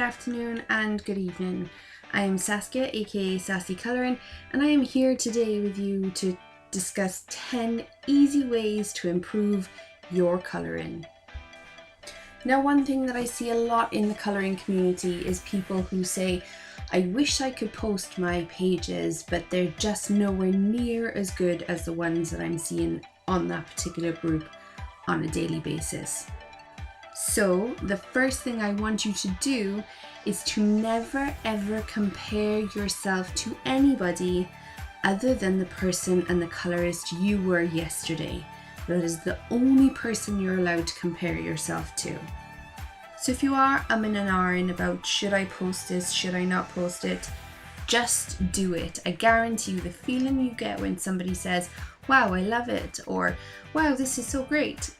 afternoon and good evening. I am Saskia, aka Sassy Colouring, and I am here today with you to discuss 10 easy ways to improve your colouring. Now, one thing that I see a lot in the colouring community is people who say, I wish I could post my pages, but they're just nowhere near as good as the ones that I'm seeing on that particular group on a daily basis. So the first thing I want you to do is to never ever compare yourself to anybody other than the person and the colorist you were yesterday. That is the only person you're allowed to compare yourself to. So if you are umming and ahhing about should I post this, should I not post it, just do it. I guarantee you the feeling you get when somebody says, wow, I love it, or wow, this is so great,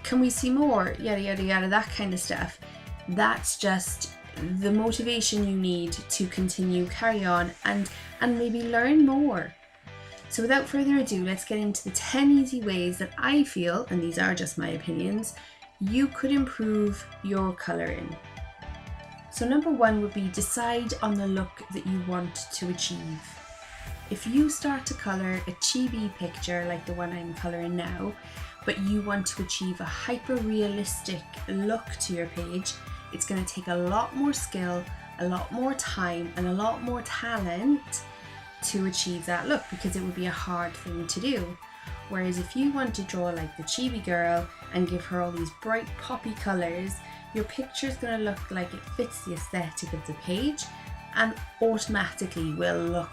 can we see more, yada yada yada, that kind of stuff. That's just the motivation you need to continue, carry on, and maybe learn more. So without further ado, let's get into the 10 easy ways that I feel, and these are just my opinions, you could improve your colouring. So number one would be decide on the look that you want to achieve. If you start to colour a chibi picture like the one I'm colouring now, but you want to achieve a hyper-realistic look to your page, it's going to take a lot more skill, a lot more time, and a lot more talent to achieve that look, because it would be a hard thing to do. Whereas if you want to draw like the chibi girl and give her all these bright poppy colours, your picture is going to look like it fits the aesthetic of the page and automatically will look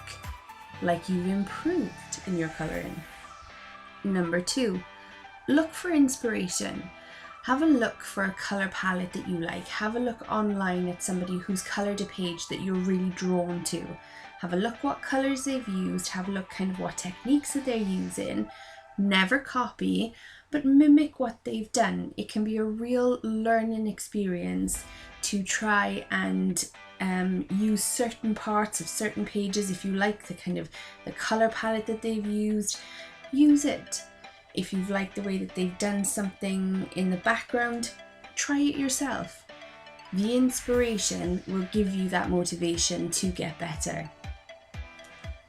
like you've improved in your colouring. Number two, look for inspiration. Have a look for a colour palette that you like. Have a look online at somebody who's coloured a page that you're really drawn to. Have a look what colours they've used. Have a look kind of what techniques that they're using. Never copy, but mimic what they've done. It can be a real learning experience to try and use certain parts of certain pages. If you like the kind of the colour palette that they've used, use it. If you've liked the way that they've done something in the background, try it yourself. The inspiration will give you that motivation to get better.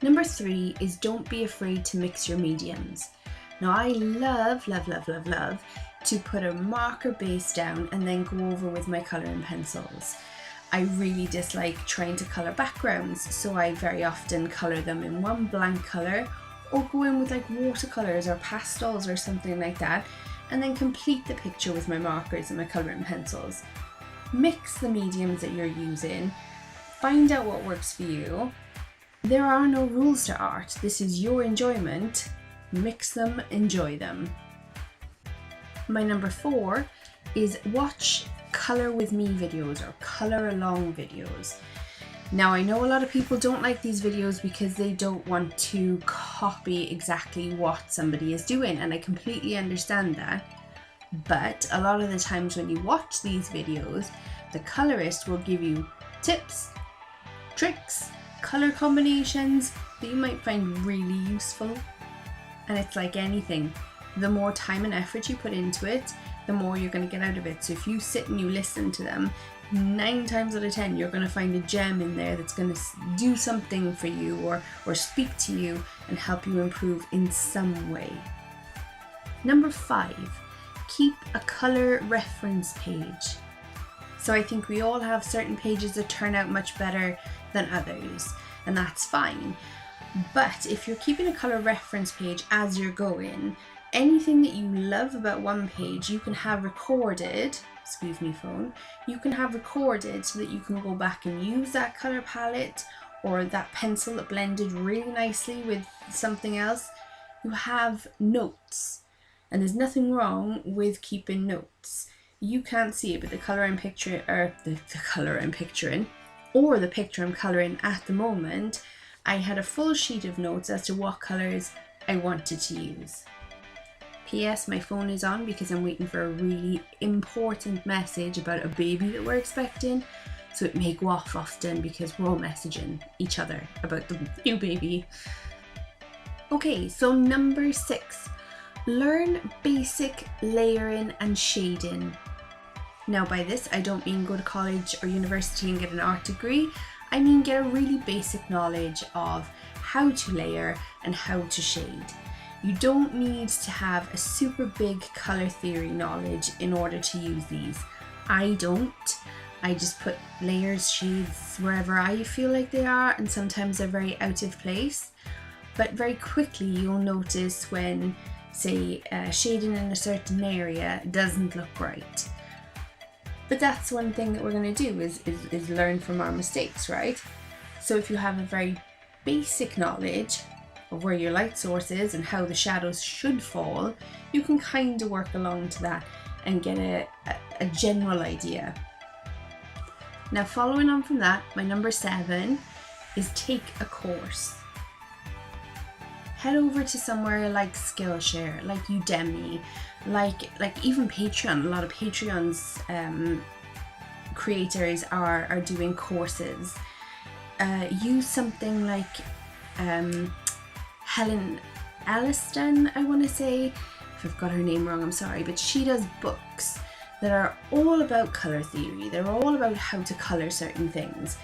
Number three is don't be afraid to mix your mediums. Now I love to put a marker base down and then go over with my colouring pencils. I really dislike trying to colour backgrounds, so I very often colour them in one blank colour, or go in with like watercolours or pastels or something like that, and then complete the picture with my markers and my colouring pencils. Mix the mediums that you're using, find out what works for you. There are no rules to art. This is your enjoyment. Mix them, enjoy them. My number four is watch colour with me videos or colour along videos. Now I know a lot of people don't like these videos because they don't want to copy exactly what somebody is doing, and I completely understand that. But a lot of the times when you watch these videos, the colorist will give you tips, tricks, color combinations that you might find really useful. And it's like anything, the more time and effort you put into it, the more you're going to get out of it. So if you sit and you listen to them, 9 times out of 10 you're going to find a gem in there that's going to do something for you or speak to you and help you improve in some way. Number 5, keep a colour reference page. So I think we all have certain pages that turn out much better than others, and that's fine. But if you're keeping a colour reference page as you're going, anything that you love about one page you can have recorded, excuse me phone, you can have recorded so that you can go back and use that colour palette or that pencil that blended really nicely with something else. You have notes, and there's nothing wrong with keeping notes. You can't see it, but the colour I'm picturing, or the colour I'm picturing, or the picture I'm colouring at the moment, I had a full sheet of notes as to what colours I wanted to use. P.S. my phone is on because I'm waiting for a really important message about a baby that we're expecting, so it may go off often because we're all messaging each other about the new baby. Okay, so number 6, learn basic layering and shading. Now by this, I don't mean go to college or university and get an art degree. I mean get a really basic knowledge of how to layer and how to shade. You don't need to have a super big colour theory knowledge in order to use these. I don't. I just put layers, shades wherever I feel like they are, and sometimes they're very out of place. But very quickly you'll notice when, say, shading in a certain area doesn't look right. But that's one thing that we're going to do is learn from our mistakes, right? So if you have a very basic knowledge of where your light source is and how the shadows should fall, you can kind of work along to that and get a general idea. Now following on from that, my number 7 is take a course. Head over to somewhere like Skillshare, like Udemy, like even Patreon. A lot of Patreon's creators are doing courses. Use something like Helen Elliston, I want to say. If I've got her name wrong, I'm sorry, but she does books that are all about colour theory. They're all about how to colour certain things.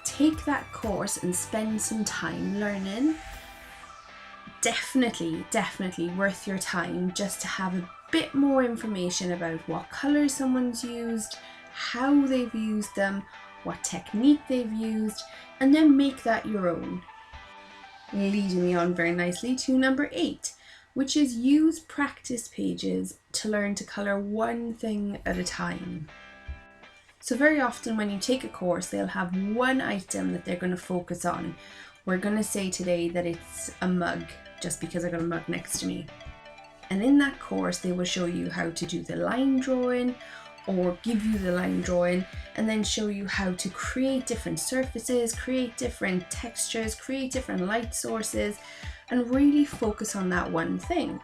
Take that course and spend some time learning. Definitely worth your time just to have a bit more information about what colours someone's used, how they've used them, what technique they've used, and then make that your own. Leading me on very nicely to number 8, which is use practice pages to learn to colour one thing at a time. So very often when you take a course, they'll have one item that they're going to focus on. We're going to say today that it's a mug, just because I got a mug next to me. And in that course, they will show you how to do the line drawing, or give you the line drawing, and then show you how to create different surfaces, create different textures, create different light sources, and really focus on that one thing.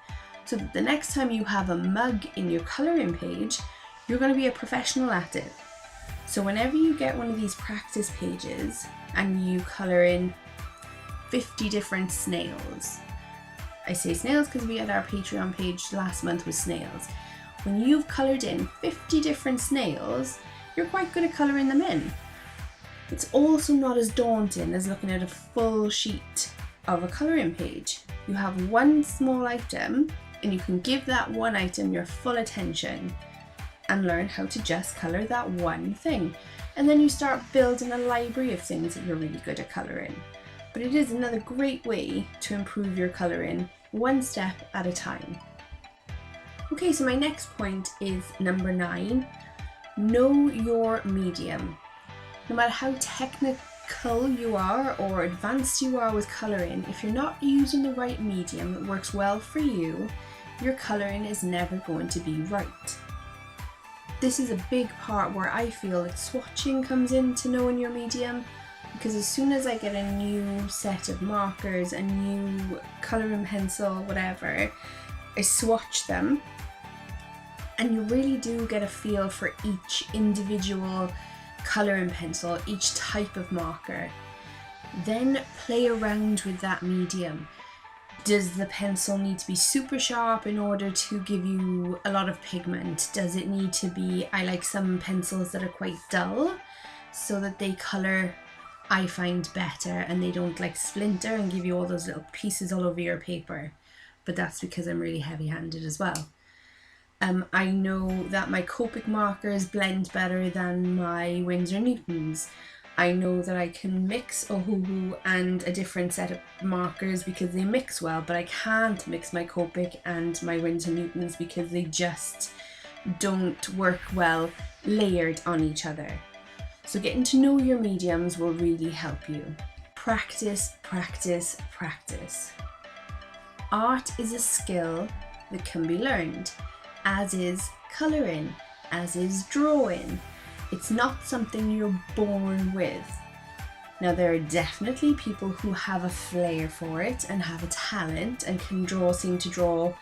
So that the next time you have a mug in your colouring page, you're going to be a professional at it. So whenever you get one of these practice pages and you colour in 50 different snails, I say snails because we had our Patreon page last month with snails. When you've coloured in 50 different snails, you're quite good at colouring them in. It's also not as daunting as looking at a full sheet of a colouring page. You have one small item and you can give that one item your full attention and learn how to just colour that one thing. And then you start building a library of things that you're really good at colouring. But it is another great way to improve your colouring, one step at a time. Okay, so my next point is number 9. Know your medium. No matter how technical you are or advanced you are with colouring, if you're not using the right medium that works well for you, your colouring is never going to be right. This is a big part where I feel that swatching comes into knowing your medium, because as soon as I get a new set of markers, a new colouring pencil, whatever, I swatch them, and you really do get a feel for each individual colouring pencil, each type of marker. Then play around with that medium. Does the pencil need to be super sharp in order to give you a lot of pigment? Does it need to be, I like some pencils that are quite dull so that they colour, I find, better and they don't like splinter and give you all those little pieces all over your paper. But that's because I'm really heavy-handed as well. I know that my Copic markers blend better than my Winsor Newtons. I know that I can mix Ohuhu and a different set of markers because they mix well, but I can't mix my Copic and my Winsor Newtons because they just don't work well layered on each other. So getting to know your mediums will really help you. Practice, practice, practice. Art is a skill that can be learned, as is colouring, as is drawing. It's not something you're born with. Now there are definitely people who have a flair for it and have a talent and can seem to draw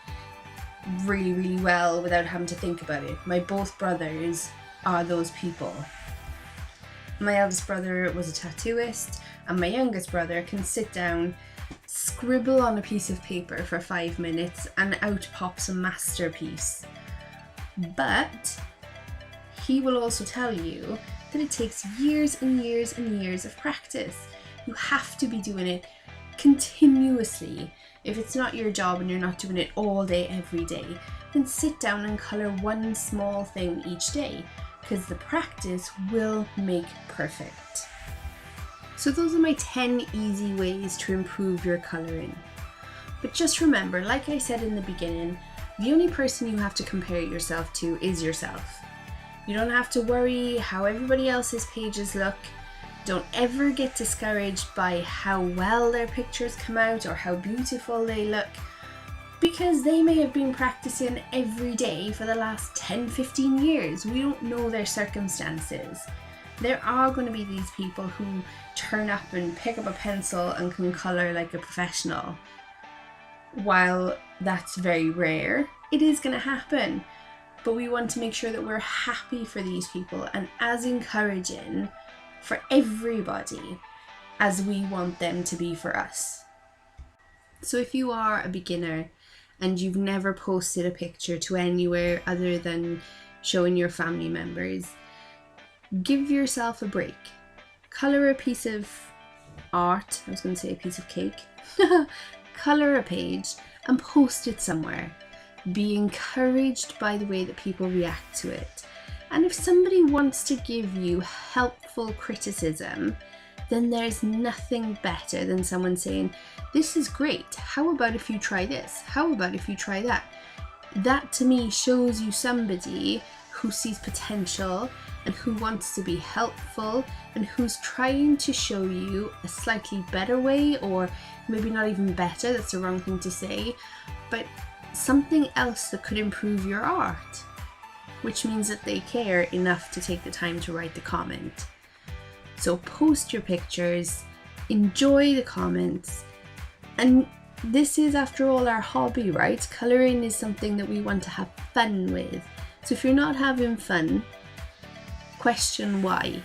really, really well without having to think about it. My both brothers are those people. My eldest brother was a tattooist and my youngest brother can sit down, scribble on a piece of paper for 5 minutes and out pops a masterpiece. But he will also tell you that it takes years and years and years of practice. You have to be doing it continuously. If it's not your job and you're not doing it all day, every day, then sit down and colour one small thing each day, because the practice will make perfect. So those are my 10 easy ways to improve your colouring. But just remember, like I said in the beginning, the only person you have to compare yourself to is yourself. You don't have to worry how everybody else's pages look. Don't ever get discouraged by how well their pictures come out or how beautiful they look, because they may have been practicing every day for the last 10-15 years. We don't know their circumstances. There are going to be these people who turn up and pick up a pencil and can colour like a professional. While that's very rare, it is going to happen. But we want to make sure that we're happy for these people and as encouraging for everybody as we want them to be for us. So if you are a beginner and you've never posted a picture to anywhere other than showing your family members, give yourself a break. Colour a piece of art, I was going to say a piece of cake, colour a page and post it somewhere. Be encouraged by the way that people react to it. And if somebody wants to give you helpful criticism, then there's nothing better than someone saying, this is great, how about if you try this? How about if you try that? That to me shows you somebody who sees potential and who wants to be helpful and who's trying to show you a slightly better way, or maybe not even better, that's the wrong thing to say, but something else that could improve your art, which means that they care enough to take the time to write the comment. So post your pictures, enjoy the comments, and this is after all our hobby, right? Colouring is something that we want to have fun with. So if you're not having fun, question why.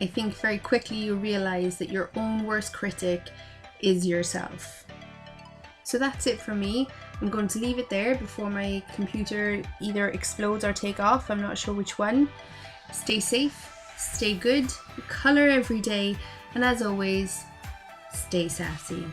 I think very quickly you realise that your own worst critic is yourself. So that's it for me. I'm going to leave it there before my computer either explodes or take off. I'm not sure which one. Stay safe, stay good, colour every day, and as always, stay sassy.